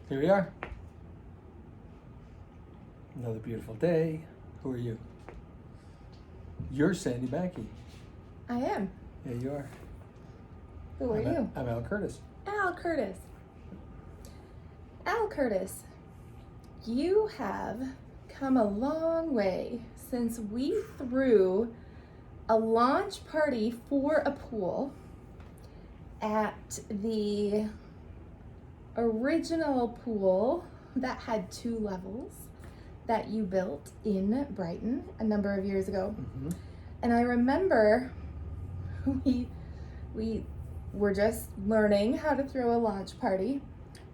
Here we are. Another beautiful day. Who are you? You're Sandy Mackey. I am. Yeah, you are. Who are you? I'm Al Curtis. Al Curtis. Al Curtis, you have come a long way since we threw a launch party for a pool at the original pool that had 2 levels that you built in Brighton a number of years ago. Mm-hmm. And I remember we were just learning how to throw a launch party.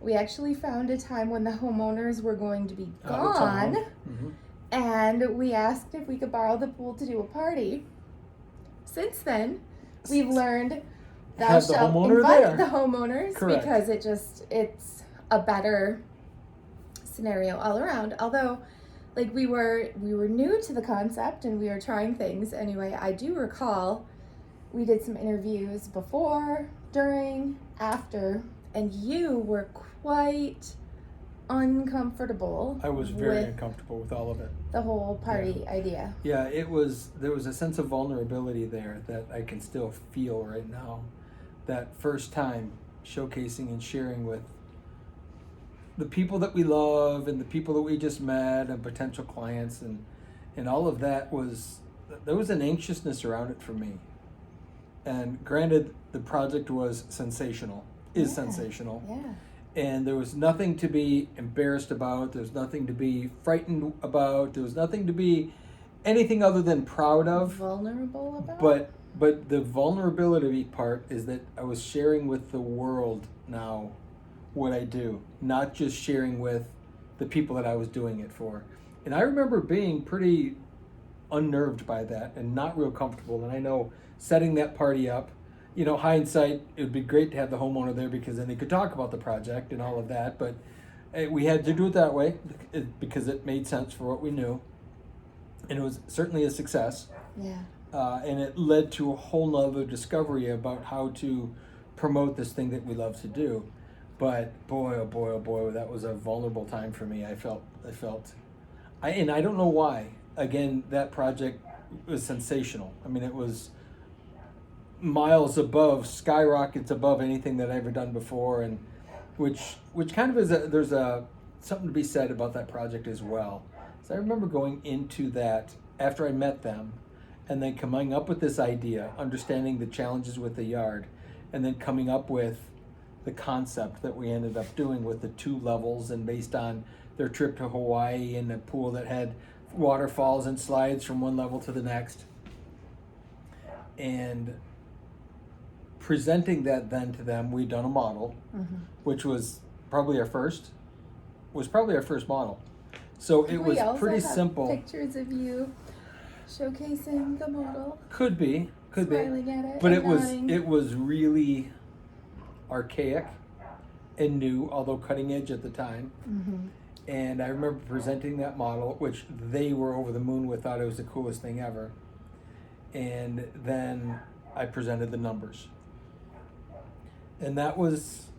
We actually found a time when the homeowners were going to be gone, Mm-hmm. and we asked if we could borrow the pool to do a party. Since then, we've learned thou Have the shalt homeowner invite there. the homeowners. Correct. Because it's a better scenario all around. Although, like, we were new to the concept and we were trying things. Anyway, I do recall we did some interviews before, during, after, and you were quite uncomfortable. I was very with uncomfortable with all of it. the whole party idea. Yeah, there was a sense of vulnerability there that I can still feel right now. That first time showcasing and sharing with the people that we love and the people that we just met and potential clients and all of that there was an anxiousness around it for me. And granted, the project was sensational, sensational. Yeah. And there was nothing to be embarrassed about. There was nothing to be frightened about. There was nothing to be anything other than proud of. Vulnerable about? But the vulnerability part is that I was sharing with the world now what I do, not just sharing with the people that I was doing it for. And I remember being pretty unnerved by that and not real comfortable. And I know setting that party up, hindsight, it would be great to have the homeowner there because then they could talk about the project and all of that. But we had to do it that way because it made sense for what we knew. And it was certainly a success. Yeah. And it led to a whole nother discovery about how to promote this thing that we love to do. But boy, oh boy, oh boy, that was a vulnerable time for me. I felt, and I don't know why. Again, that project was sensational. I mean, it was miles above, skyrockets above anything that I've ever done before, and which kind of is there's something to be said about that project as well. So I remember going into that after I met them, and then coming up with this idea, understanding the challenges with the yard, and then coming up with the concept that we ended up doing with the 2 levels, and based on their trip to Hawaii and a pool that had waterfalls and slides from one level to the next, and presenting that then to them. We'd done a model, which was probably our first model. So it was pretty simple. Pictures of you showcasing the model. Could be, smiling at it, but and nodding. it was really archaic and new, although cutting edge at the time. Mm-hmm. And I remember presenting that model, which they were over the moon with, thought it was the coolest thing ever. And then I presented the numbers. And that was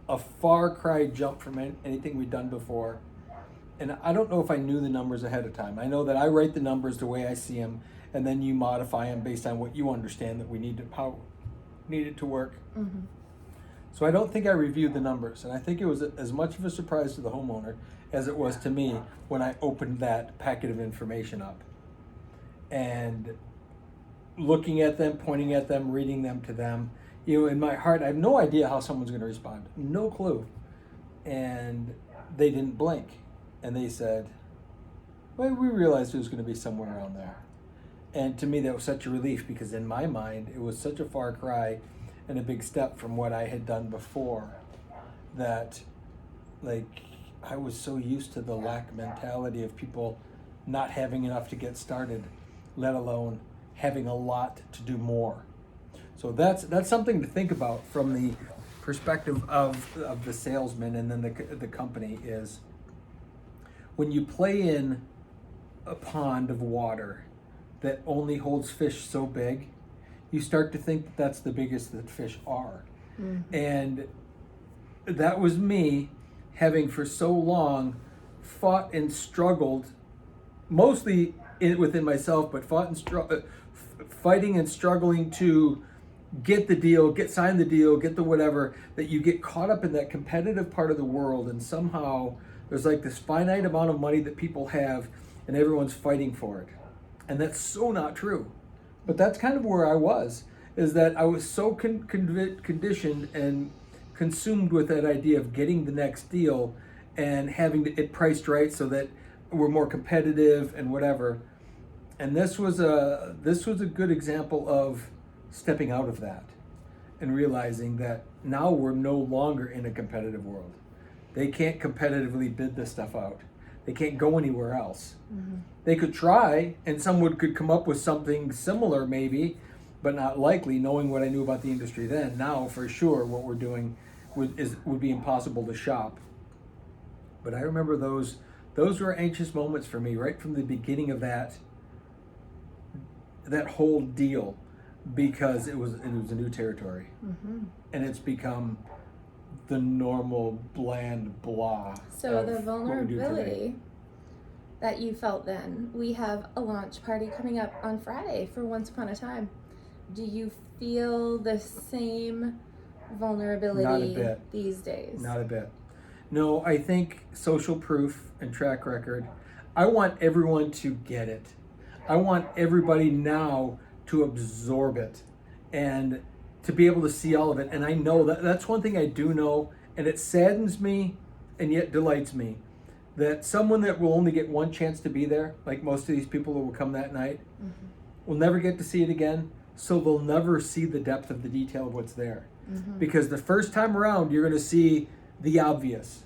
a far cry jump from anything we'd done before. And I don't know if I knew the numbers ahead of time. I know that I write the numbers the way I see them, and then you modify them based on what you understand that we need it to work. Mm-hmm. So I don't think I reviewed the numbers, and I think it was as much of a surprise to the homeowner as it was to me when I opened that packet of information up. And looking at them, pointing at them, reading them to them, in my heart, I have no idea how someone's going to respond. No clue. And they didn't blink. And they said, well, we realized it was going to be somewhere around there. And to me, that was such a relief because in my mind, it was such a far cry and a big step from what I had done before that, I was so used to the lack mentality of people not having enough to get started, let alone having a lot to do more. So that's something to think about from the perspective of the salesman and then the company is when you play in a pond of water that only holds fish so big, you start to think that's the biggest that fish are. Mm-hmm. And that was me having for so long fought and struggled, mostly within myself, but fighting and struggling to get the deal, sign the deal, get the whatever, that you get caught up in that competitive part of the world, and somehow there's like this finite amount of money that people have and everyone's fighting for it. And that's so not true. But that's kind of where I was, is that I was so conditioned and consumed with that idea of getting the next deal and having it priced right so that we're more competitive and whatever. And this was a good example of stepping out of that and realizing that now we're no longer in a competitive world. They can't competitively bid this stuff out. They can't go anywhere else. Mm-hmm. They could try, and someone could come up with something similar maybe, but not likely, knowing what I knew about the industry then. Now, for sure, what we're doing would be impossible to shop. But I remember those were anxious moments for me right from the beginning of that whole deal, because it was a new territory. Mm-hmm. And it's become the normal bland blah. So the vulnerability that you felt then, we have a launch party coming up on Friday for Once Upon a Time. Do you feel the same vulnerability Not a bit. These days? Not a bit. No, I think social proof and track record, I want everyone to get it. I want everybody now to absorb it and to be able to see all of it. And I know that's one thing I do know, and it saddens me and yet delights me, that someone that will only get one chance to be there, like most of these people that will come that night, mm-hmm. will never get to see it again, so they'll never see the depth of the detail of what's there. Mm-hmm. Because the first time around, you're going to see the obvious.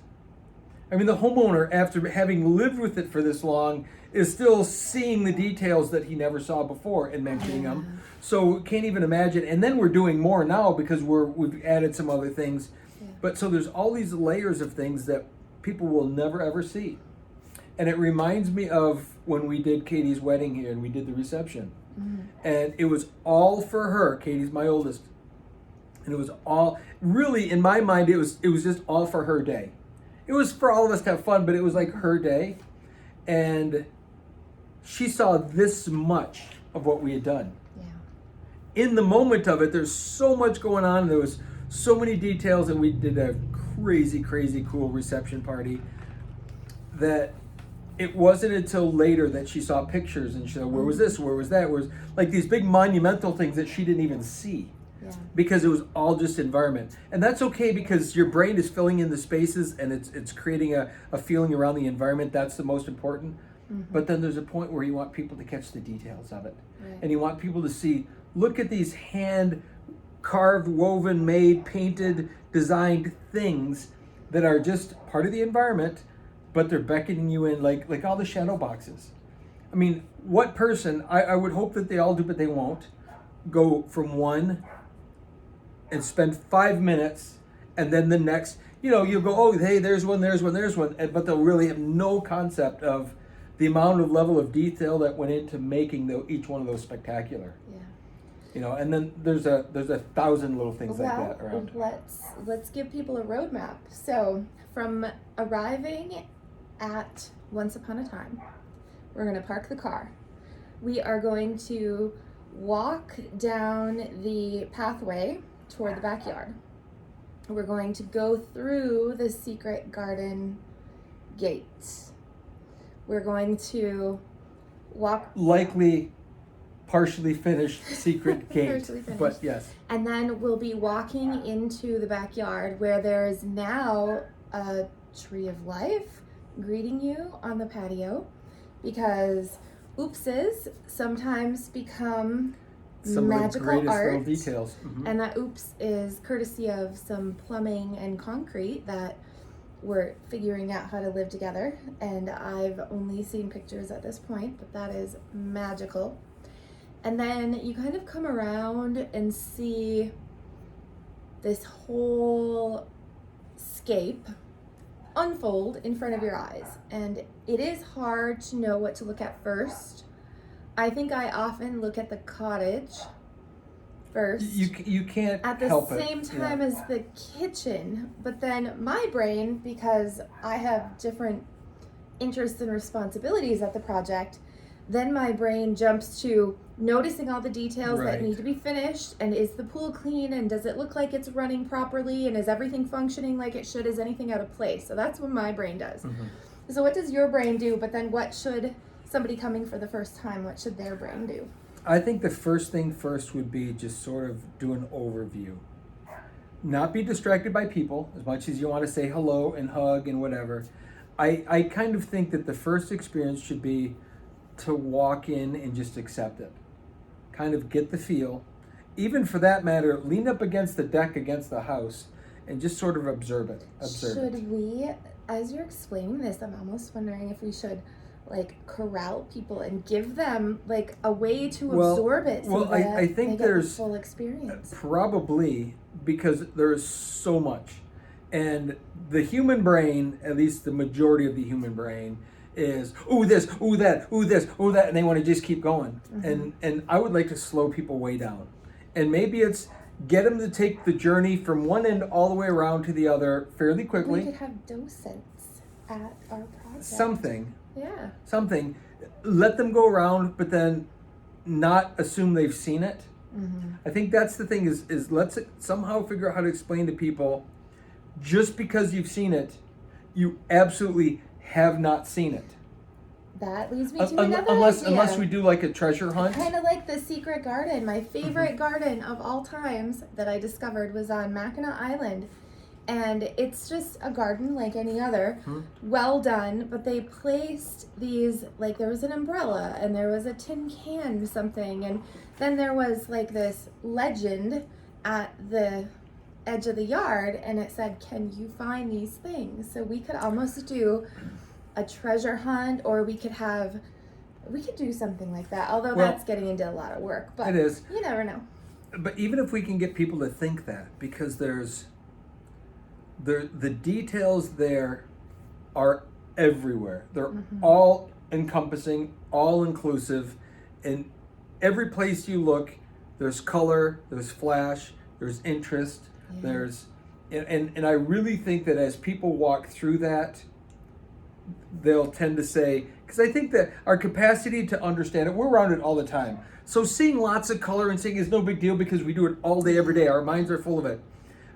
I mean, the homeowner, after having lived with it for this long, is still seeing the details that he never saw before and mentioning them. So can't even imagine. And then we're doing more now because we've added some other things. Yeah. But so there's all these layers of things that people will never ever see. And it reminds me of when we did Katie's wedding here and we did the reception. Mm-hmm. And it was all for her. Katie's my oldest. And it was all, really in my mind, it was just all for her day. It was for all of us to have fun, but it was like her day. And she saw this much of what we had done. Yeah. In the moment of it, there's so much going on. There was so many details, and we did a crazy, crazy cool reception party that it wasn't until later that she saw pictures and she said, where was this? Where was that? Where was, like, these big monumental things that she didn't even see. Yeah. Because it was all just environment. And that's okay, because your brain is filling in the spaces and it's creating a feeling around the environment. That's the most important. Mm-hmm. But then there's a point where you want people to catch the details of it. Right. And you want people to see, look at these hand carved, woven, made, painted, designed things that are just part of the environment, but they're beckoning you in, like all the shadow boxes. I mean, what person, I would hope that they all do, but they won't, go from one and spend 5 minutes, and then the next, you'll go, oh, hey, there's one, but they'll really have no concept of the amount of level of detail that went into making each one of those spectacular. Yeah. And then there's a 1,000 little things like that around. Let's give people a roadmap. So from arriving at Once Upon a Time, we're going to park the car. We are going to walk down the pathway toward the backyard. We're going to go through the secret garden gate. We're going to walk... Likely partially finished secret gate. Partially finished. But yes. And then we'll be walking into the backyard where there is now a tree of life greeting you on the patio, because oopses sometimes become some magical of the greatest art, little details. Mm-hmm. And that oops is courtesy of some plumbing and concrete that we're figuring out how to live together. And I've only seen pictures at this point, but that is magical. And then you kind of come around and see this whole scape unfold in front of your eyes. And it is hard to know what to look at first. I think I often look at the cottage first. You can't at the help same it. time as the kitchen. But then my brain, because I have different interests and responsibilities at the project, then my brain jumps to noticing all the details that Right. need to be finished, and is the pool clean, and does it look like it's running properly, and is everything functioning like it should, is anything out of place? So that's what my brain does. So what does your brain do? But then what should somebody coming for the first time, what should their brain do? I think the first thing first would be just sort of do an overview. Not be distracted by people as much as you want to say hello and hug and whatever. I kind of think that the first experience should be to walk in and just accept it. Kind of get the feel. Even for that matter, lean up against the deck against the house and just sort of observe it. Should we, as you're explaining this, I'm almost wondering if we should like corral people and give them like a way to absorb it so that I think they get there's the full experience. Probably, because there is so much. And the human brain, at least the majority of the human brain, is ooh this, ooh that, ooh this, ooh that, and they want to just keep going. And I would like to slow people way down. And maybe it's get them to take the journey from one end all the way around to the other fairly quickly. We could have docents at our project. Something. Yeah. Something. Let them go around, but then not assume they've seen it. I think that's the thing is let's somehow figure out how to explain to people, just because you've seen it, you absolutely have not seen it. That leads me to another unless we do like a treasure hunt. Kind of like the secret garden. My favorite garden of all times that I discovered was on Mackinac Island. And it's just a garden like any other, well done, but they placed these, like there was an umbrella and there was a tin can something, and then there was like this legend at the edge of the yard, and it said, can you find these things? So we could almost do a treasure hunt, or we could do something like that, although that's getting into a lot of work, but it is. You never know. But even if we can get people to think that, because the details there are everywhere. They're all encompassing, all inclusive, and every place you look, there's color, there's flash, there's interest, there's, and I really think that as people walk through that, they'll tend to say, because I think that our capacity to understand it, we're around it all the time. So seeing lots of color and seeing is no big deal because we do it all day, every day. Our minds are full of it.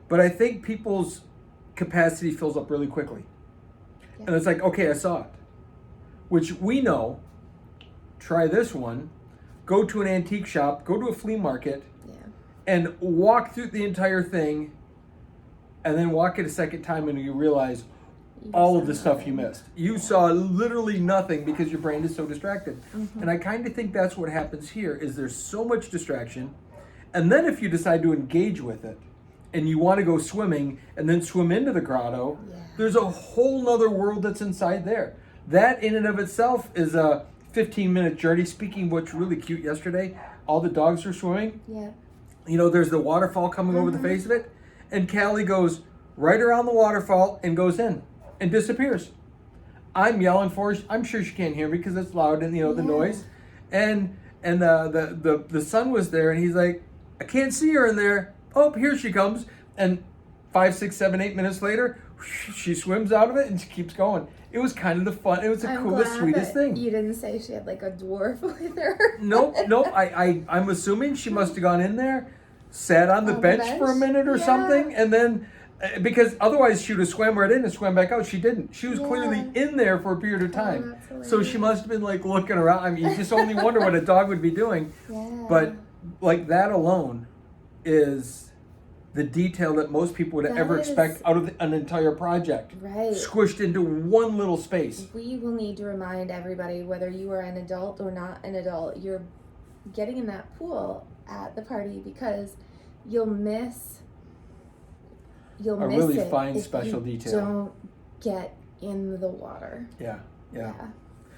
But I think people's capacity fills up really quickly. And it's like, okay, I saw it. Which we know, try this one, go to an antique shop, go to a flea market, and walk through the entire thing, and then walk it a second time and you realize all of the stuff you missed. You saw literally nothing because your brain is so distracted. And I kind of think that's what happens here, is there's so much distraction. And then if you decide to engage with it, and you want to go swimming and then swim into the grotto, there's a whole nother world that's inside there. That in and of itself is a 15-minute journey. Speaking of which, really cute yesterday, all the dogs were swimming. You know, there's the waterfall coming over the face of it, and Callie goes right around the waterfall and goes in and disappears. I'm yelling for her. I'm sure she can't hear me because it's loud and the noise. And the son was there, and he's like, I can't see her in there. Oh, here she comes. And 5, 6, 7, 8 minutes later, she swims out of it and she keeps going. It was kind of the fun. It was the coolest, sweetest thing. You didn't say she had like a dwarf with her. Nope. I'm assuming she must have gone in there, sat on the bench for a minute or something, and then, because otherwise she would have swam right in and swam back out. She didn't. She was clearly in there for a period of time. So she must have been like looking around. I mean, you just only wonder what a dog would be doing. But like that alone is the detail that most people would ever expect out of an entire project. Squished into one little space. We will need to remind everybody, whether you are an adult or not an adult, you're getting in that pool at the party, because you'll miss a really it fine if special you detail. don't get in the water.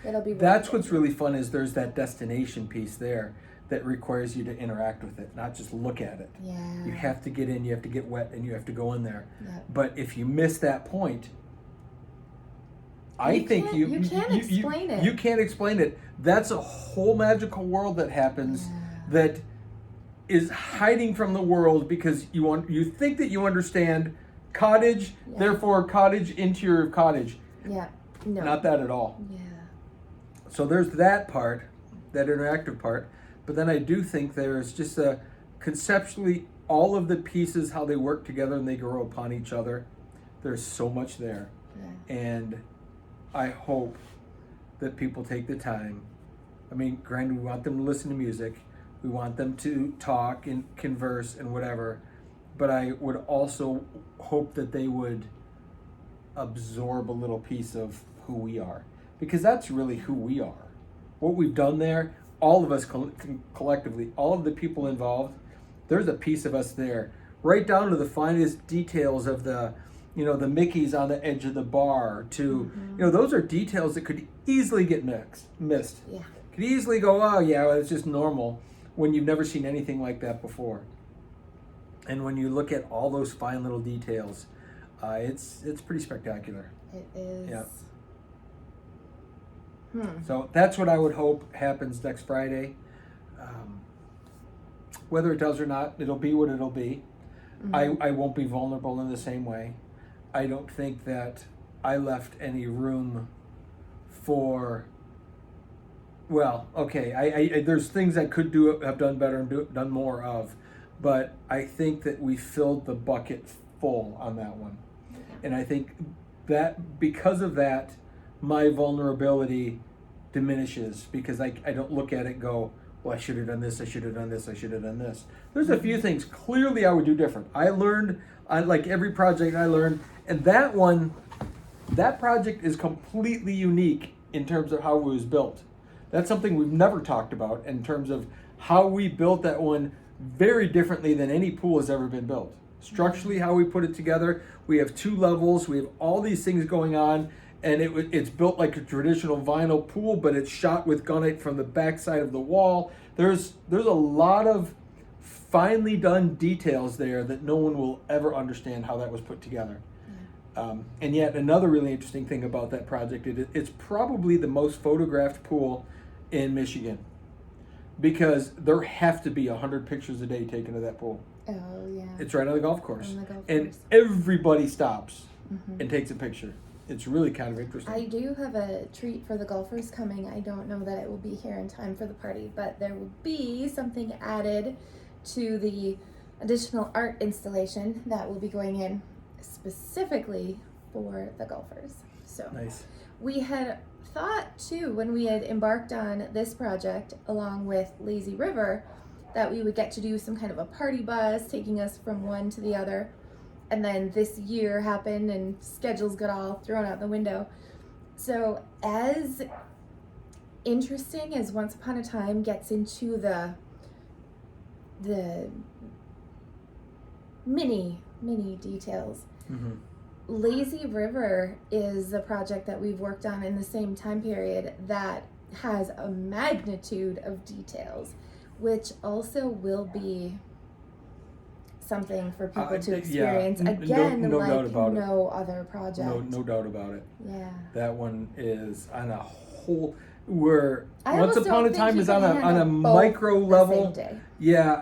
It'll be that's what's really fun, is there's that destination piece there that requires you to interact with it, not just look at it. You have to get in, you have to get wet, and you have to go in there. But if you miss that point, I think you can't explain it. You can't explain it. That's a whole magical world that happens that is hiding from the world because you think that you understand cottage, Yeah. therefore cottage, interior cottage. Yeah. No. Not that at all. Yeah. So there's that part, that interactive part, but then I do think there's just conceptually all of the pieces, how they work together and they grow upon each other. There's so much there. Yeah. And I hope that people take the time. I mean, granted, we want them to listen to music. We want them to talk and converse and whatever. But I would also hope that they would absorb a little piece of who we are. Because that's really who we are. What we've done there, all of us collectively, all of the people involved, there's a piece of us there. Right down to the finest details of the Mickeys on the edge of the bar to, those are details that could easily get missed. Yeah. Could easily go, oh yeah, well, it's just normal, when you've never seen anything like that before. And when you look at all those fine little details, it's pretty spectacular. It is. Yeah. So that's what I would hope happens next Friday. Whether it does or not, it'll be what it'll be. I won't be vulnerable in the same way. I don't think that I left any room for, well, okay, I there's things I could have done better and done more of, but I think that we filled the bucket full on that one. And I think that because of that, my vulnerability diminishes because I don't look at it and go, well, I should have done this, I should have done this, I should have done this. There's a few things clearly I would do different. I learned, like every project I learned, and that project is completely unique in terms of how it was built. That's something we've never talked about in terms of how we built that one very differently than any pool has ever been built. Structurally, how we put it together, we have 2 levels, we have all these things going on, and it's built like a traditional vinyl pool, but it's shot with gunite from the backside of the wall. There's a lot of finely done details there that no one will ever understand how that was put together. And yet another really interesting thing about that project, it's probably the most photographed pool in Michigan because there have to be 100 pictures a day taken of that pool. Oh, yeah. It's right on the golf course. On the golf and course. Everybody stops and takes a picture. It's really kind of interesting. I do have a treat for the golfers coming. I don't know that it will be here in time for the party, but there will be something added to the additional art installation that will be going in specifically for the golfers. So Nice. we had thought too when we had embarked on this project along with Lazy River that we would get to do some kind of a party bus taking us from one to the other. And then this year happened and schedules got all thrown out the window. So as interesting as Once Upon a Time gets into the mini details, Lazy River is a project that we've worked on in the same time period that has a magnitude of details, which also will be something for people to experience again, no like doubt about no other project. No doubt about it. Yeah. That one is on a whole. Where I Once almost Upon don't a think Time you is can on a handle both micro the level. same day. Yeah,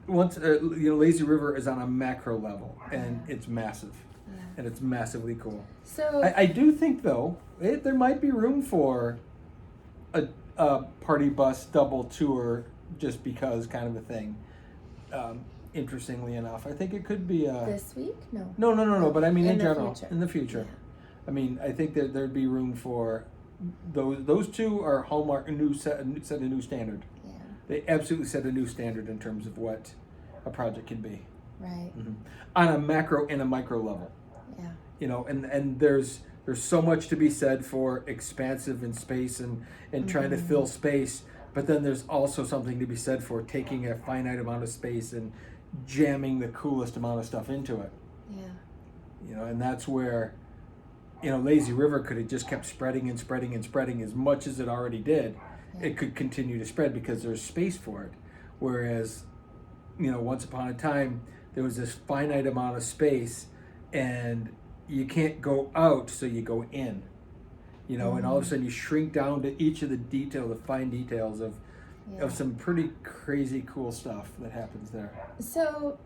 Lazy River is on a macro level, and it's massive, and it's massively cool. So I do think though there might be room for a party bus double tour, just because kind of a thing. Interestingly enough, I think it could be this week? No. No. But I mean, in the general, future. in the future, Yeah. I mean, I think that there'd be room for those two are Hallmark set a new standard. Yeah. They absolutely set a new standard in terms of what a project can be Right. on a macro and a micro level. Yeah. And there's so much to be said for expansive in space and trying to fill space, but then there's also something to be said for taking a finite amount of space and jamming the coolest amount of stuff into it. Yeah. And that's where Lazy River could have just kept spreading and spreading and spreading as much as it already did. Yeah. It could continue to spread because there's space for it. Whereas, Once Upon a Time, there was this finite amount of space and you can't go out, so you go in. And all of a sudden you shrink down to each of the fine details of of some pretty crazy cool stuff that happens there. So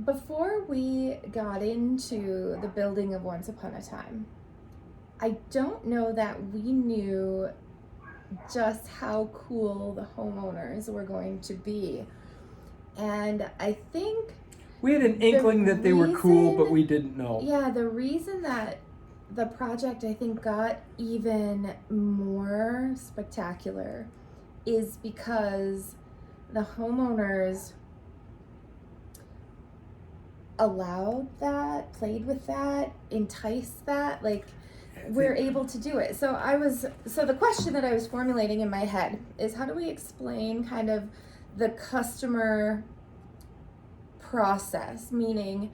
before we got into the building of Once Upon a Time, I don't know that we knew just how cool the homeowners were going to be. And I think we had an inkling that they were cool, but we didn't know. Yeah, the reason that the project, I think, got even more spectacular is because the homeowners allowed that, played with that, enticed that, like, we're able to do it. So the question that I was formulating in my head is, how do we explain kind of the customer process? Meaning,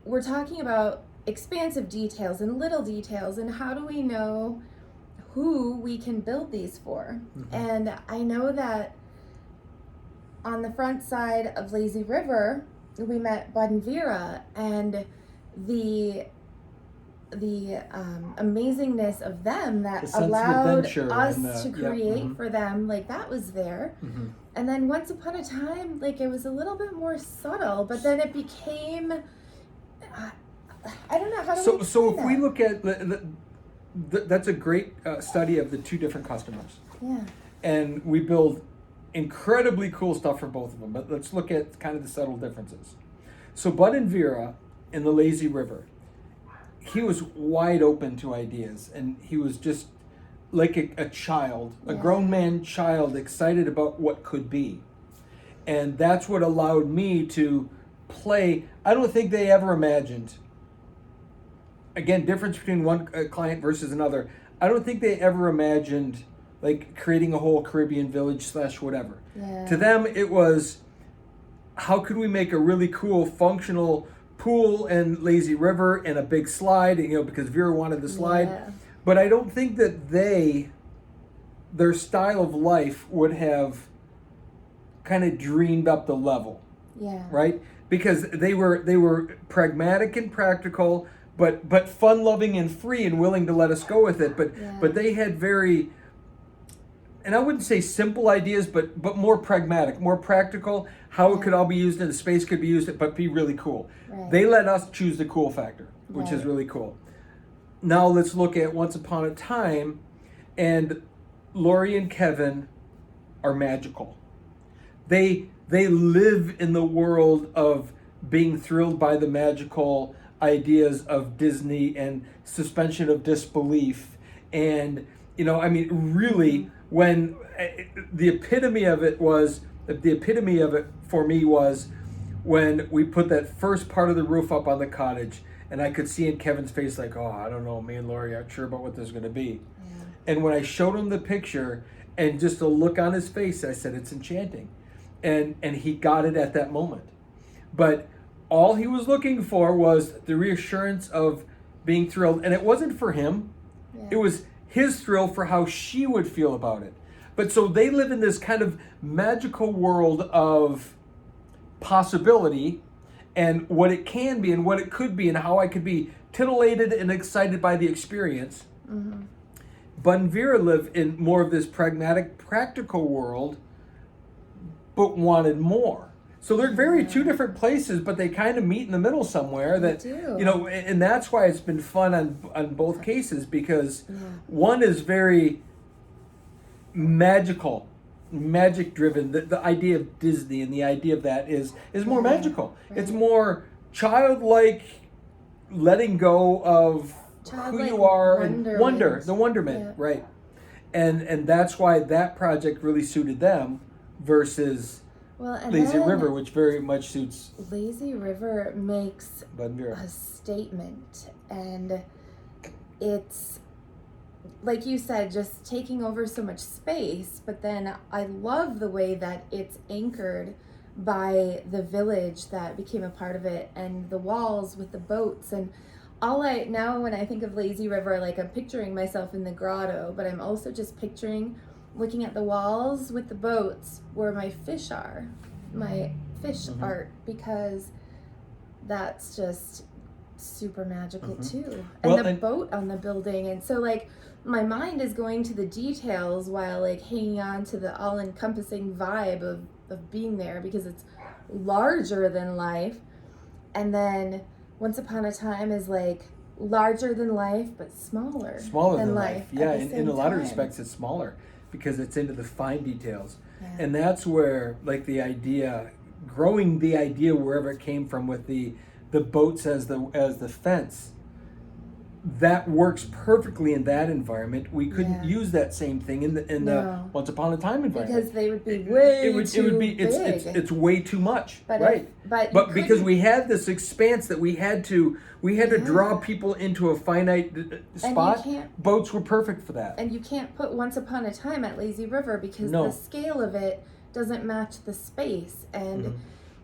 we're talking about expansive details and little details, and how do we know who we can build these for? Mm-hmm. And I know that on the front side of Lazy River, we met Bud and Vera, and the amazingness of them that allowed us to create for them, like, that was there. Mm-hmm. And then Once Upon a Time, like, it was a little bit more subtle, but then it became, I don't know how to. So if we look at that's a great study of the two different customers. Yeah. And we build incredibly cool stuff for both of them, but let's look at kind of the subtle differences. So Bud and Vera in the Lazy River, he was wide open to ideas, and he was just like a child, a grown man child, excited about what could be. And that's what allowed me to play. I don't think they ever imagined, again, difference between one client versus another, I don't think they ever imagined like creating a whole Caribbean village / whatever. Yeah. To them, it was, how could we make a really cool functional pool and lazy river and a big slide, because Vera wanted the slide. Yeah. But I don't think that their style of life would have kind of dreamed up the level. Yeah. Right? Because they were pragmatic and practical, but fun-loving and free and willing to let us go with it. But they had very, and I wouldn't say simple ideas, but more pragmatic, more practical, how it could all be used and the space could be used, but be really cool. Right. They let us choose the cool factor, which is really cool. Now let's look at Once Upon a Time, and Lori and Kevin are magical. They live in the world of being thrilled by the magical ideas of Disney and suspension of disbelief. And, really, when the epitome of it for me was when we put that first part of the roof up on the cottage, and I could see in Kevin's face like, oh, I don't know, me and Lori aren't sure about what this is going to be. Yeah. And when I showed him the picture and just a look on his face, I said, it's enchanting. And he got it at that moment. But all he was looking for was the reassurance of being thrilled. And it wasn't for him. Yeah. It was his thrill for how she would feel about it. But so they live in this kind of magical world of possibility and what it can be and what it could be and how I could be titillated and excited by the experience. Mm-hmm. Bud and Vera live in more of this pragmatic, practical world, but wanted more. So they're very two different places, but they kind of meet in the middle somewhere. They do. And that's why it's been fun on both cases, because one is very magic driven. The idea of Disney and the idea of that is more magical. Right. It's more childlike, letting go of who you are and the wonderment, right? And that's why that project really suited them versus Lazy River, which very much suits. Lazy River makes a statement, and it's, like you said, just taking over so much space, but then I love the way that it's anchored by the village that became a part of it, and the walls with the boats, and now when I think of Lazy River, like, I'm picturing myself in the grotto, but I'm also just picturing looking at the walls with the boats where my fish are, my fish art, because that's just super magical Mhm. too. And Well, the and- boat on the building. And so like my mind is going to the details while like hanging on to the all encompassing vibe of being there because it's larger than life. And then Once Upon a Time is like larger than life but smaller than life. Yeah, at the in a same lot of time. respects it's smaller because it's into the fine details. Yeah. And that's where like the idea, growing the idea wherever it came from with the boats as the fence, that works perfectly in that environment. We couldn't Yeah. use that same thing in the No. Once Upon a Time environment. Because they would be way too big. It's way too much, But right? but Because couldn't- we had this expanse that we had to Yeah. draw people into a finite spot. can't- Boats were perfect for that. And you can't put Once Upon a Time at Lazy River because No. the scale of it doesn't match the space. And Mhm.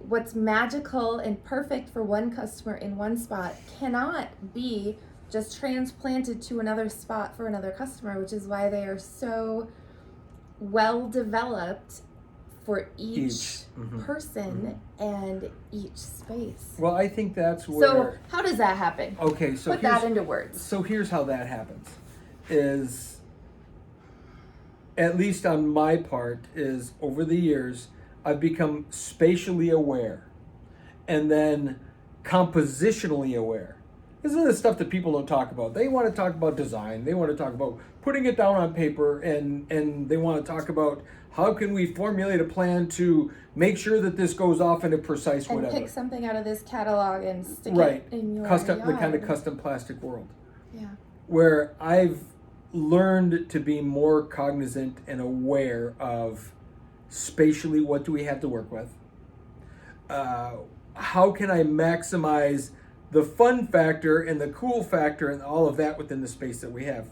what's magical and perfect for one customer in one spot cannot be just transplanted to another spot for another customer, which is why they are so well developed for each Mhm. person and each space. Well, I think that's where. So how does that happen? Okay, so Put here's, that into words. So here's how that happens. Is, at least on my part, is over the years I've become spatially aware, and then compositionally aware. This is the stuff that people don't talk about. They want to talk about design. They want to talk about putting it down on paper, and they want to talk about how can we formulate a plan to make sure that this goes off in a precise And whatever. pick something out of this catalog and stick Right, it in your custom, yard. the kind of custom plastic world. Yeah. Where I've learned to be more cognizant and aware of spatially what do we have to work with. How can I maximize the fun factor and the cool factor and all of that within the space that we have?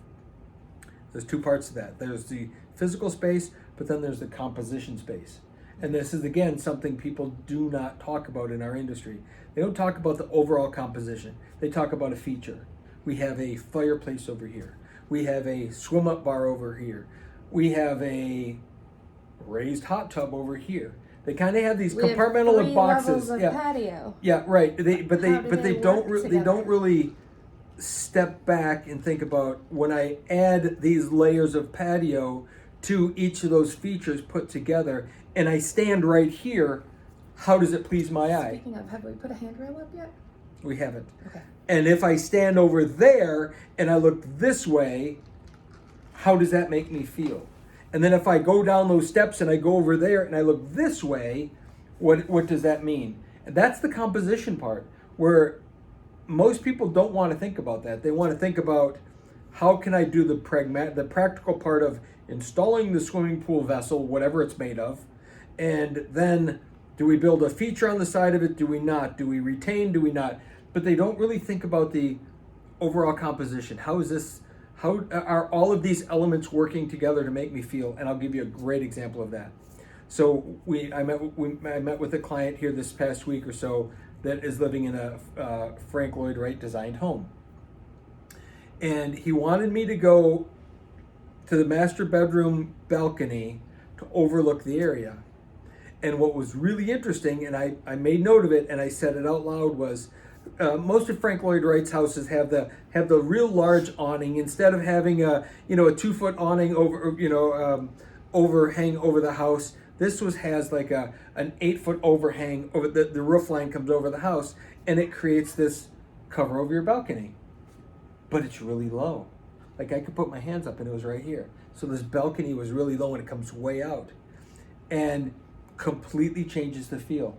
There's two parts to that. There's the physical space, but then there's the composition space. And this is, again, something people do not talk about in our industry. They don't talk about the overall composition. They talk about a feature. We have a fireplace over here. We have a swim-up bar over here. We have a raised hot tub over here. They kind of have these We have compartmental 3 boxes. levels of Yeah. patio. Yeah, right. But they How do they don't work they don't together? really step back and think about when I add these layers of patio to each of those features put together, and I stand right here. How does it please my eye? Speaking of, have we put a handrail up yet? We haven't. Okay. And if I stand over there and I look this way, how does that make me feel? And then if I go down those steps and I go over there and I look this way, what does that mean? And that's the composition part, where most people don't want to think about that. They want to think about how can I do the practical part of installing the swimming pool vessel, whatever it's made of, and then do we build a feature on the side of it? Do we not? Do we retain? Do we not? But they don't really think about the overall composition. How are all of these elements working together to make me feel? And I'll give you a great example of that. So I met with a client here this past week or so that is living in a Frank Lloyd Wright designed home. And he wanted me to go to the master bedroom balcony to overlook the area. And what was really interesting, and I made note of it and I said it out loud, was most of Frank Lloyd Wright's houses have the real large awning. Instead of having a 2-foot awning over overhang over the house, this has like an 8-foot overhang over the roof line comes over the house, and it creates this cover over your balcony. But it's really low. Like I could put my hands up and it was right here. So this balcony was really low and it comes way out, and completely changes the feel.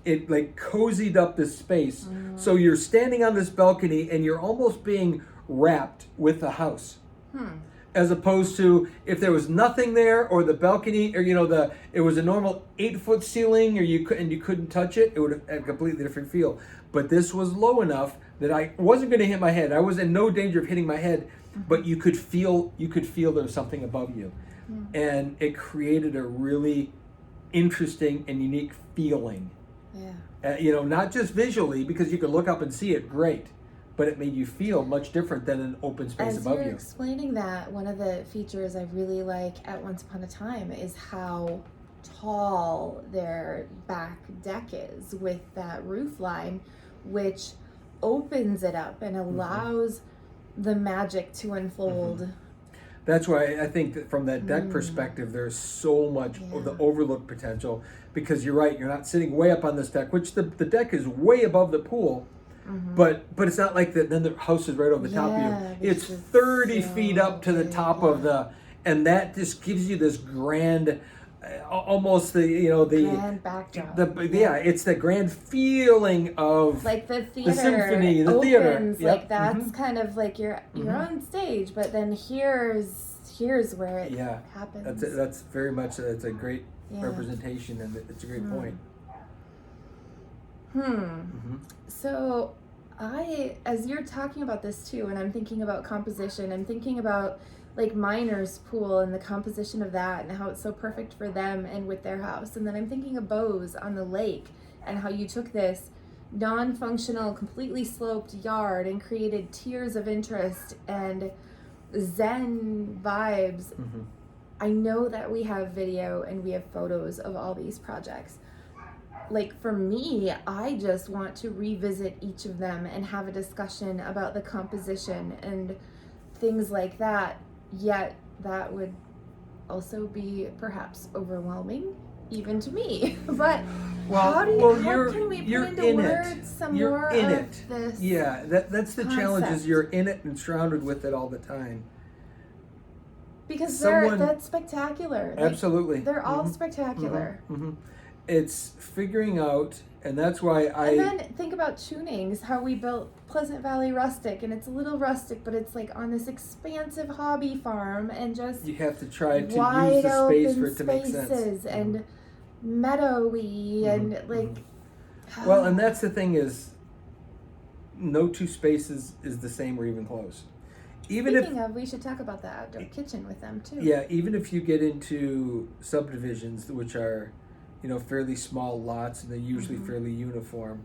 It like cozied up this space. So you're standing on this balcony and you're almost being wrapped with the house. As opposed to if there was nothing there, or the balcony, or it was a normal 8-foot ceiling, or you couldn't touch it, it would have had a completely different feel. But this was low enough that I wasn't going to hit my head. I was in no danger of hitting my head, but you could feel there was something above you, and it created a really interesting and unique feeling. Yeah. Not just visually, because you could look up and see it, great, but it made you feel much different than an open space above you. As you're explaining that, one of the features I really like at Once Upon a Time is how tall their back deck is with that roof line, which opens it up and allows the magic to unfold. That's why I think that from that deck perspective, there's so much of the overlook potential, because you're right, you're not sitting way up on this deck, which the deck is way above the pool, but it's not like that. Then the house is right over the top of you. It's 30 feet up to the top of and that just gives you this grand, almost the grand backdrop. It's the grand feeling of like the theater, the symphony, the opens, theater. Like that's kind of like you're on stage, but then here's where it happens. That's very much it's a great representation, and it's a great point. So as you're talking about this too, and I'm thinking about composition, I'm thinking about like Miner's pool and the composition of that and how it's so perfect for them and with their house. And then I'm thinking of Bo's on the lake and how you took this non-functional, completely sloped yard and created tiers of interest and Zen vibes. I know that we have video and we have photos of all these projects. Like for me, I just want to revisit each of them and have a discussion about the composition and things like that. Yet that would also be perhaps overwhelming even to me. But how can we put into words some more of this? Yeah, that's the challenge, is you're in it and surrounded with it all the time. Because that's spectacular. Absolutely. They're all spectacular. It's figuring out, and that's why And then think about tunings, how we built Pleasant Valley Rustic, and it's a little rustic, but it's like on this expansive hobby farm, and just you have to try to use the space for it to make sense. And meadowy and like. Well, and that's the thing, is no two spaces is the same or even close. Speaking of, we should talk about the outdoor kitchen with them too. Yeah, even if you get into subdivisions, which are, fairly small lots, and they're usually fairly uniform,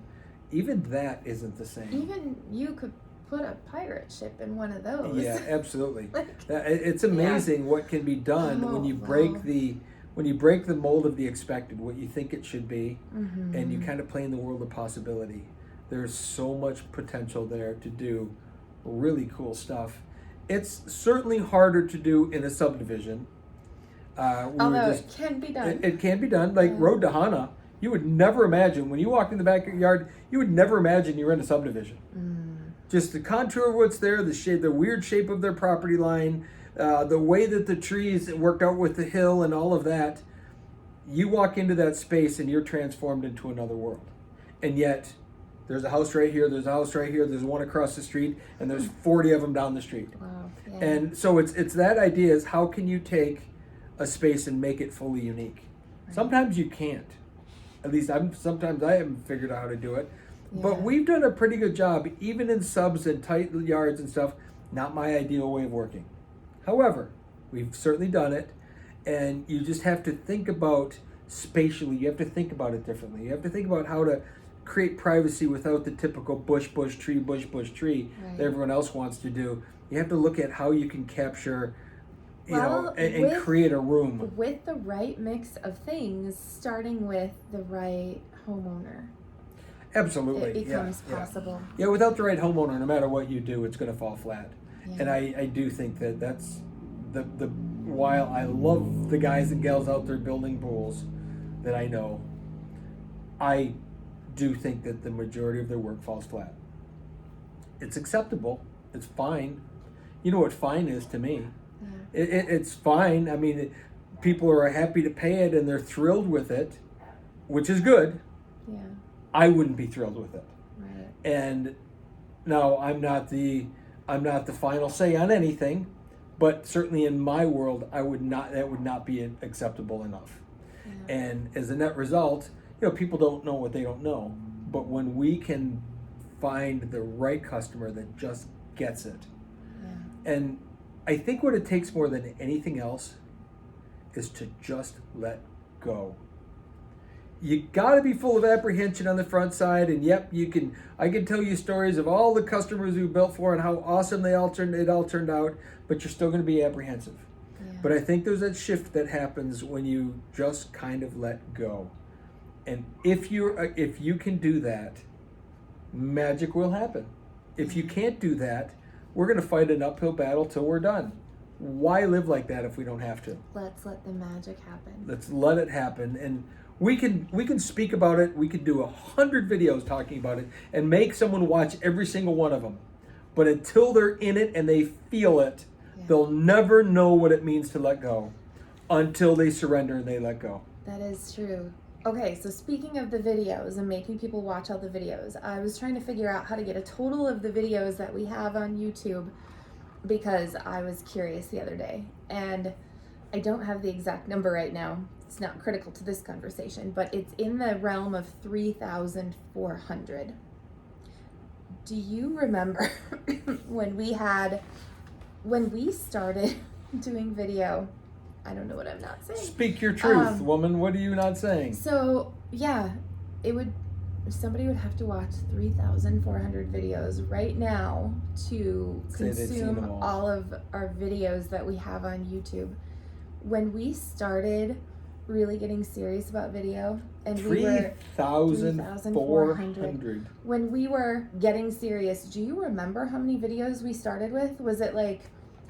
even that isn't the same. Even you could put a pirate ship in one of those. Yeah, absolutely. It's amazing what can be done when you break the mold of the expected, what you think it should be, and you kind of play in the world of possibility. There's so much potential there to do really cool stuff. It's certainly harder to do in a subdivision. Although it can be done. It can be done. Like Road to Hana, you would never imagine, when you walk in the backyard, you would never imagine you're in a subdivision. Just the contour of what's there, the shape, the weird shape of their property line, the way that the trees worked out with the hill and all of that. You walk into that space and you're transformed into another world. And yet, there's a house right here, there's a house right here, there's one across the street, and there's 40 of them down the street. Wow. Yeah. And so it's that idea, is how can you take a space and make it fully unique? Right. Sometimes you can't. At least sometimes I haven't figured out how to do it. Yeah. But we've done a pretty good job, even in subs and tight yards and stuff. Not my ideal way of working. However, we've certainly done it, and you just have to think about spatially. You have to think about it differently. You have to think about how to create privacy without the typical bush, tree that everyone else wants to do. You have to look at how you can capture, and create a room. With the right mix of things, starting with the right homeowner. Absolutely. It becomes possible. Yeah, without the right homeowner, no matter what you do, it's going to fall flat. Yeah. And I do think that's the while I love the guys and gals out there building pools that I know, I do think that the majority of their work falls flat. It's acceptable. It's fine. You know what fine is to me? Yeah. It's fine. I mean, people are happy to pay it and they're thrilled with it, which is good. Yeah. I wouldn't be thrilled with it. Right. And no, I'm not the final say on anything, but certainly in my world, that would not be acceptable enough. Yeah. And as a net result, people don't know what they don't know. But when we can find the right customer that just gets it, and I think what it takes more than anything else is to just let go. You got to be full of apprehension on the front side, and I can tell you stories of all the customers we built for and how awesome it all turned out, but you're still going to be apprehensive. Yeah. But I think there's that shift that happens when you just kind of let go. And if you can do that, magic will happen. If you can't do that, we're going to fight an uphill battle till we're done. Why live like that if we don't have to? Let's let the magic happen. Let's let it happen. And we can speak about it. We could do 100 videos talking about it and make someone watch every single one of them. But until they're in it and they feel it, they'll never know what it means to let go until they surrender and they let go. That is true. Okay, so speaking of the videos and making people watch all the videos, I was trying to figure out how to get a total of the videos that we have on YouTube because I was curious the other day. And I don't have the exact number right now. It's not critical to this conversation, but it's in the realm of 3,400. Do you remember when we started doing video? I don't know what I'm not saying. Speak your truth, woman. What are you not saying? So, yeah, somebody would have to watch 3,400 videos right now to consume all of our videos that we have on YouTube. When we started really getting serious about video, and we were 3,400. When we were getting serious, do you remember how many videos we started with? Was it like,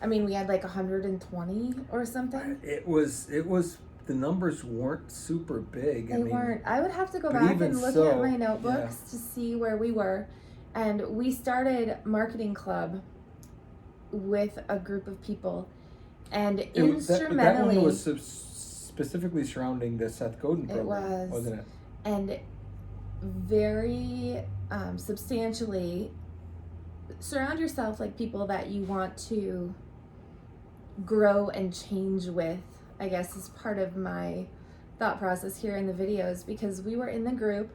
I mean, we had like 120 or something? It was, the numbers weren't super big. They weren't. I would have to go back and look at my notebooks to see where we were. And we started Marketing Club with a group of people. And instrumentally... That one was specifically surrounding the Seth Godin program, wasn't it? And very substantially surround yourself like people that you want to grow and change with, I guess, is part of my thought process here in the videos, because we were in the group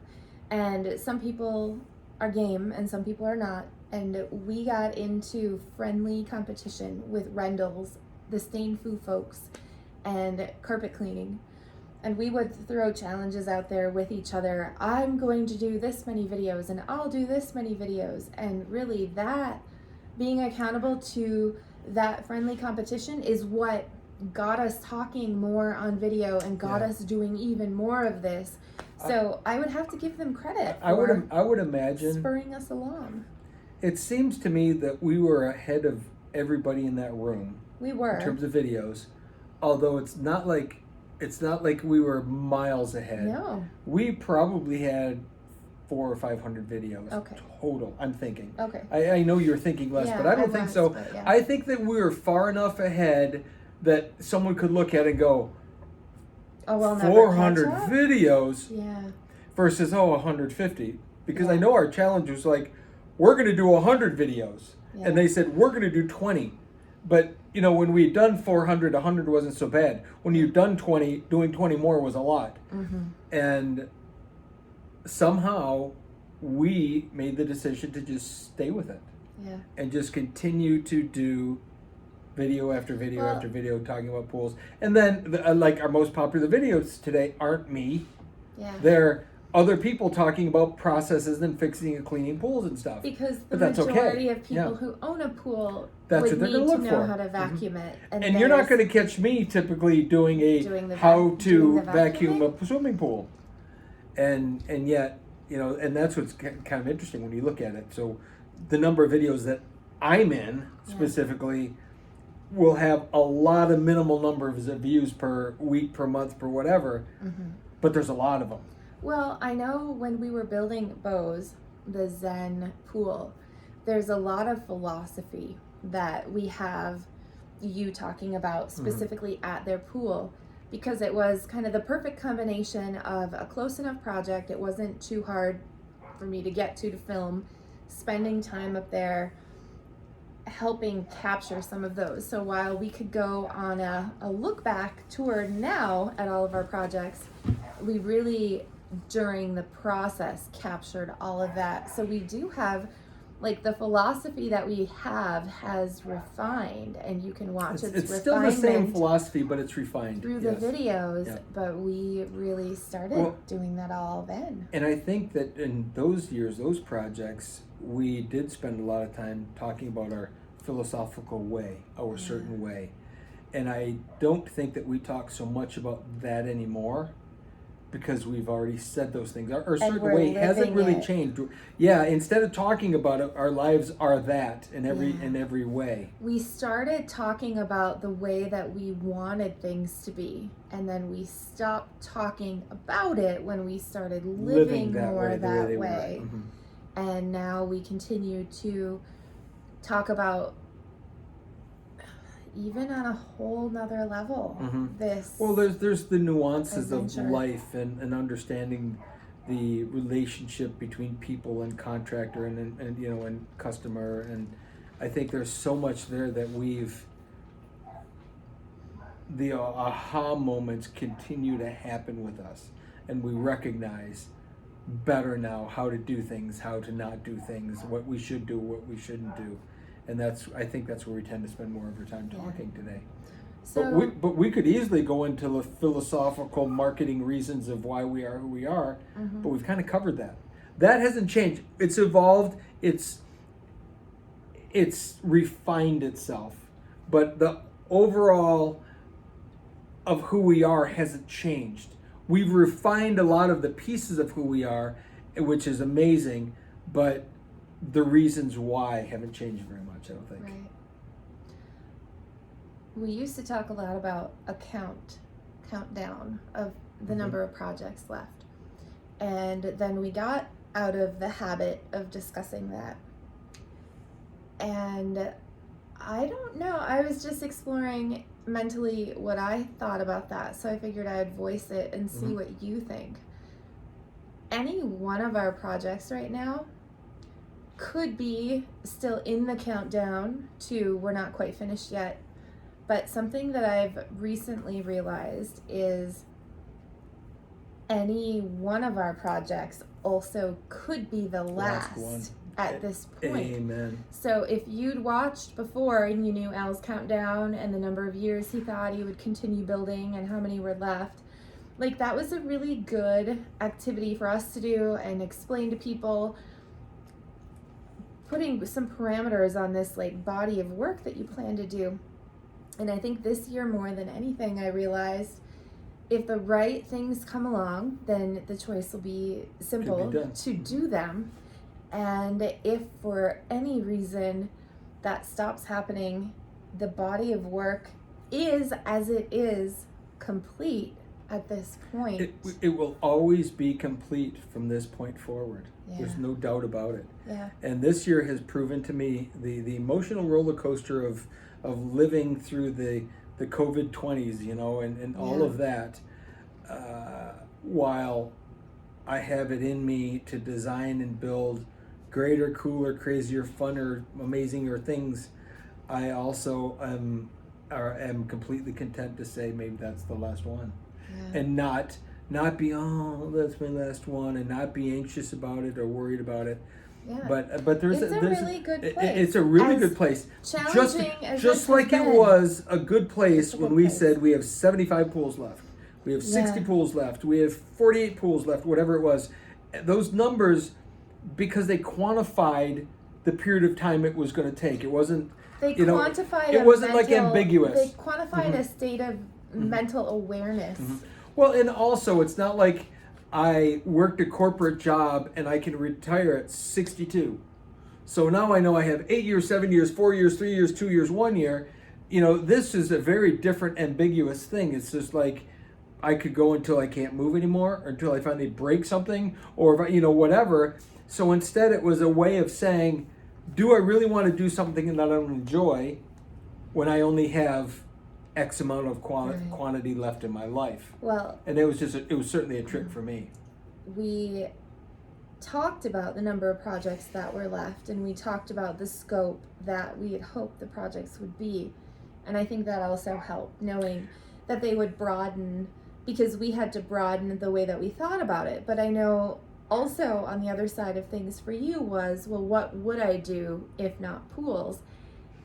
and some people are game and some people are not, and we got into friendly competition with Rendell's, the Stain Fu folks, and carpet cleaning. And we would throw challenges out there with each other. I'm going to do this many videos and I'll do this many videos. And really that, being accountable to that friendly competition is what got us talking more on video and got us doing even more of this. So I would have to give them credit I would imagine spurring us along. It seems to me that we were ahead of everybody in that room. We were. In terms of videos. Although it's not like we were miles ahead. No. We probably had 400 or 500 videos total, I'm thinking. Okay. I know you're thinking less, but I don't think so. I think that we were far enough ahead that someone could look at it and go, 400 videos versus 150. Because I know our challenge was like, we're going to do 100 videos. Yeah. And they said, we're going to do 20. But, you know, when we'd done 400, 100 wasn't so bad. When you'd done 20, doing 20 more was a lot. Mm-hmm. And somehow we made the decision to just stay with it. Yeah. And just continue to do video after video after video talking about pools. And then, like, our most popular videos today aren't me. Yeah. They're other people talking about processes and fixing and cleaning pools and stuff. Because the majority of people who own a pool would need to know how to vacuum it. And you're not going to catch me typically doing how to vacuum a swimming pool. And yet, you know, and that's what's kind of interesting when you look at it. So the number of videos that I'm in specifically will have a lot of minimal numbers of views per week, per month, per whatever. Mm-hmm. But there's a lot of them. Well, I know when we were building Bose, the Zen pool, there's a lot of philosophy that we have you talking about specifically at their pool, because it was kind of the perfect combination of a close enough project. It wasn't too hard for me to get to film, spending time up there, helping capture some of those. So while we could go on a look back tour now at all of our projects, we really, during the process, captured all of that. So we do have, like, the philosophy that we have has refined, and you can watch it's still the same philosophy, but it's refined through the videos. Yeah. But we really started doing that all then. And I think that in those years, those projects, we did spend a lot of time talking about our philosophical way, our certain way. And I don't think that we talk so much about that anymore, because we've already said those things. Our And certain we're way hasn't living really it. changed. Yeah, instead of talking about it, our lives are that in Yeah. every way. We started talking about the way that we wanted things to be, and then we stopped talking about it when we started living more that way. Mm-hmm. And now we continue to talk about, even on a whole nother level, this. Well, there's the nuances adventure. of life and understanding the relationship between people and contractor and and customer, and I think there's so much there that the aha moments continue to happen with us, and we recognize better now how to do things, how to not do things, what we should do, what we shouldn't do, and I think that's where we tend to spend more of our time talking today. So, But we could easily go into the philosophical marketing reasons of why we are who we are, but we've kind of covered that. That hasn't changed. It's evolved. It's refined itself, but the overall of who we are hasn't changed. We've refined a lot of the pieces of who we are, which is amazing, but the reasons why haven't changed very much, I don't think. right. We used to talk a lot about a countdown of the number of projects left. And then we got out of the habit of discussing that. And I don't know, I was just exploring mentally what I thought about that, so I figured I'd voice it and see what you think. Any one of our projects right now could be still in the countdown to we're not quite finished yet, but something that I've recently realized is any one of our projects also could be the last one. At this point. Amen. So if you'd watched before and you knew Al's countdown and the number of years he thought he would continue building and how many were left, like that was a really good activity for us to do and explain to people, putting some parameters on this like body of work that you plan to do. And I think this year more than anything, I realized if the right things come along, then the choice will be simple to do them. And if for any reason that stops happening, the body of work is, as it is, complete at this point. It will always be complete from this point forward. Yeah. There's no doubt about it. Yeah. And this year has proven to me the emotional roller coaster of living through the COVID 20s, and all of that, while I have it in me to design and build greater, cooler, crazier, funner, amazinger things, I also am completely content to say maybe that's the last one. Yeah. And not be, oh, that's my last one, and not be anxious about it or worried about it. Yeah. But there's It's a really good place. It's a really good place. Challenging as just like it was a good place when we said we have 75 pools left. We have 60 pools left. We have 48 pools left, whatever it was. Those numbers, because they quantified the period of time it was going to take. It wasn't, quantified it wasn't like ambiguous. They quantified a state of mental awareness. Well, and also it's not like I worked a corporate job and I can retire at 62. So now I know I have 8 years, 7 years, 4 years, 3 years, 2 years, 1 year. This is a very different, ambiguous thing. It's just like I could go until I can't move anymore, or until I finally break something, or if whatever. So instead, it was a way of saying, do I really want to do something that I don't enjoy when I only have X amount of quantity left in my life? Well, and it was certainly a trick for me. We talked about the number of projects that were left, and we talked about the scope that we had hoped the projects would be. And I think that also helped, knowing that they would broaden, because we had to broaden the way that we thought about it. But I know also on the other side of things for you was, well, what would I do if not pools?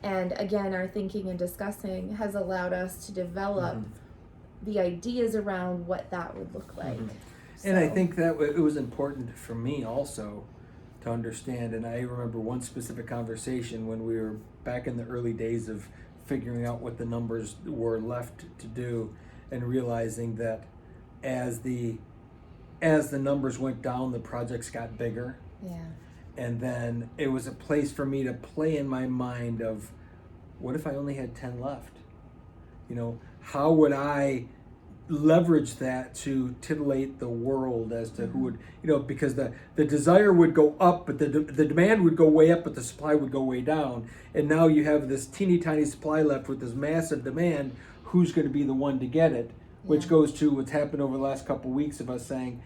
And again, our thinking and discussing has allowed us to develop the ideas around what that would look like. And I think that it was important for me also to understand, and I remember one specific conversation when we were back in the early days of figuring out what the numbers were left to do, and realizing that as the as the numbers went down, the projects got bigger. Yeah. And then it was a place for me to play in my mind of, what if I only had 10 left? You know, how would I leverage that to titillate the world as to who would, you know, because the desire would go up, but the demand would go way up, but the supply would go way down. And now you have this teeny tiny supply left with this massive demand. Who's going to be the one to get it? Which goes to what's happened over the last couple of weeks of us saying,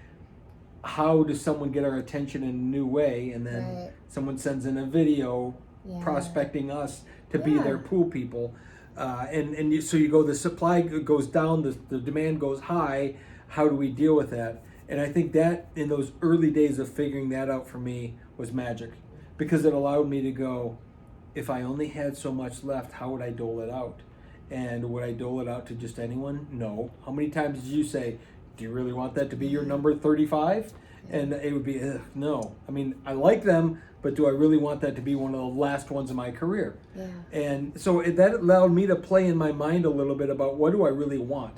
how does someone get our attention in a new way? And then someone sends in a video prospecting us to be their pool people. So you go, the supply goes down, the demand goes high. How do we deal with that? And I think that in those early days of figuring that out for me was magic, because it allowed me to go, if I only had so much left, how would I dole it out? And would I dole it out to just anyone? No. How many times did you say, do you really want that to be your number 35? And it would be, no. I mean, I like them, but do I really want that to be one of the last ones in my career? Yeah. And so that allowed me to play in my mind a little bit about, what do I really want?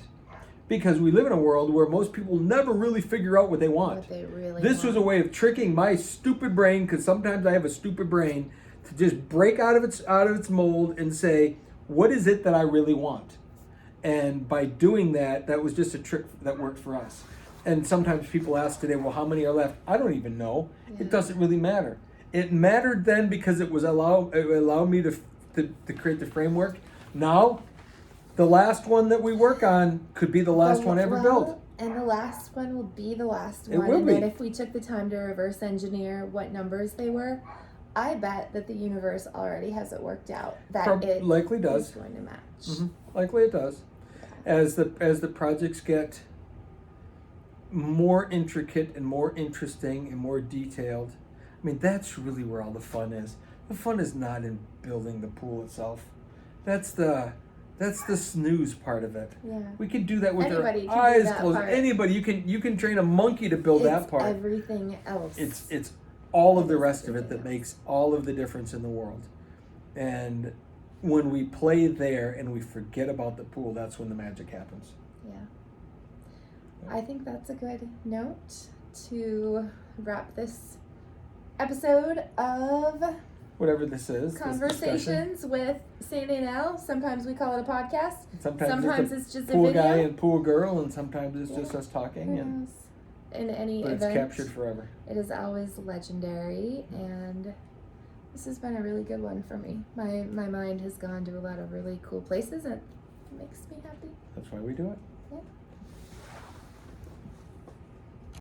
Because we live in a world where most people never really figure out what they want. What they really This was a way of tricking my stupid brain, because sometimes I have a stupid brain, to just break out of its mold and say, what is it that I really want? And by doing that, that was just a trick that worked for us. And sometimes people ask today, well, how many are left? I don't even know. It doesn't really matter. It mattered then because it allowed me to create the framework. Now, the last one that we work on could be the last one ever built. And the last one will be the last It one. will And be. then if we took the time to reverse engineer what numbers they were, I bet that the universe already has it worked out that it likely does. is going to match. Mm-hmm. Likely it does. As the projects get more intricate and more interesting and more detailed, I mean, that's really where all the fun is. The fun is not in building the pool itself. That's the snooze part of it. Yeah. We can do that with Anybody our can do eyes that closed. part. Anybody, you can train a monkey to build that part. Everything else. It's all of the rest of it that makes all of the difference in the world. And when we play there and we forget about the pool, that's when the magic happens. Yeah. I think that's a good note to wrap this episode of Whatever this is. this Conversations with Sandy and Elle. Sometimes we call it a podcast. discussion. Sometimes it's just a pool video. guy and pool girl, and sometimes it's just us talking. Who And knows? In any but it's event, captured forever. it is always legendary, and this has been a really good one for me. My mind has gone to a lot of really cool places, and it makes me happy. That's why we do it. Yeah.